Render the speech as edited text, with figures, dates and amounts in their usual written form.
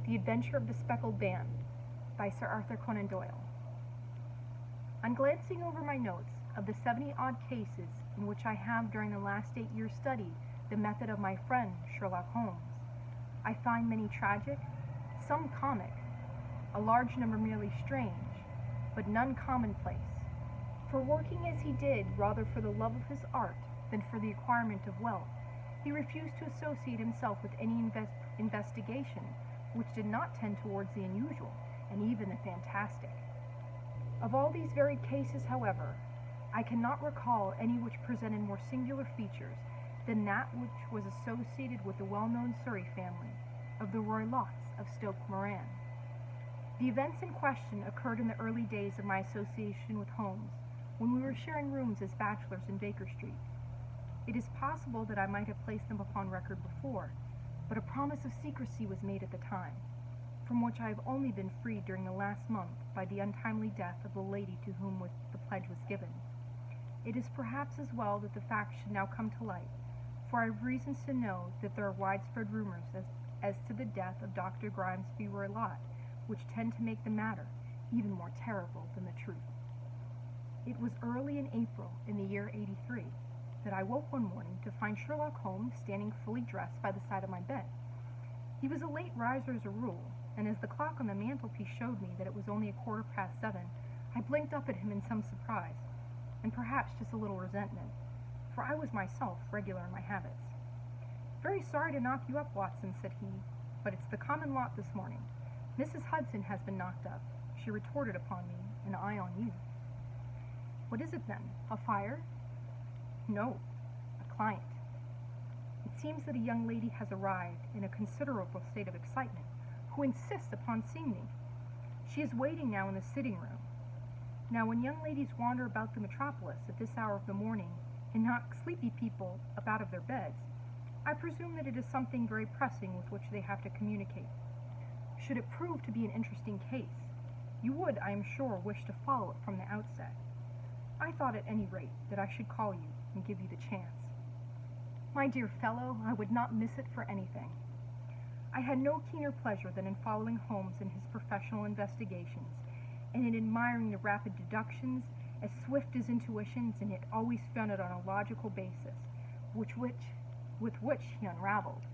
The Adventure of the Speckled Band by Sir Arthur Conan Doyle. On glancing over my notes of the 70-odd cases in which I have during the last 8 years studied the method of my friend Sherlock Holmes, I find many tragic, some comic, a large number merely strange, but none commonplace. For working as he did rather for the love of his art than for the acquirement of wealth, he refused to associate himself with any investigation which did not tend towards the unusual and even the fantastic. Of all these varied cases, however, I cannot recall any which presented more singular features than that which was associated with the well-known Surrey family of the Roylotts of Stoke Moran. The events in question occurred in the early days of my association with Holmes, when we were sharing rooms as bachelors in Baker Street. It is possible that I might have placed them upon record before, but a promise of secrecy was made at the time, from which I have only been freed during the last month by the untimely death of the lady to whom the pledge was given. It is perhaps as well that the facts should now come to light, for I have reasons to know that there are widespread rumors as to the death of Dr. Grimesby Roylott, which tend to make the matter even more terrible than the truth. It was early in April in the year '83 that I woke one morning to find Sherlock Holmes standing fully dressed by the side of my bed. He was a late riser as a rule, and as the clock on the mantelpiece showed me that it was only 7:15, I blinked up at him in some surprise, and perhaps just a little resentment, for I was myself regular in my habits. "Very sorry to knock you up, Watson," said he, "but it's the common lot this morning. Mrs. Hudson has been knocked up," she retorted upon me, "an eye on you." "What is it then? A fire?" "No, a client. It seems that a young lady has arrived in a considerable state of excitement, who insists upon seeing me. She is waiting now in the sitting-room. Now, when young ladies wander about the metropolis at this hour of the morning and knock sleepy people up out of their beds, I presume that it is something very pressing with which they have to communicate. Should it prove to be an interesting case, you would, I am sure, wish to follow it from the outset. I thought at any rate that I should call you and give you the chance." My dear fellow, I would not miss it for anything. I had no keener pleasure than in following Holmes in his professional investigations, and in admiring the rapid deductions, as swift as intuitions, and yet always founded on a logical basis, with which he unraveled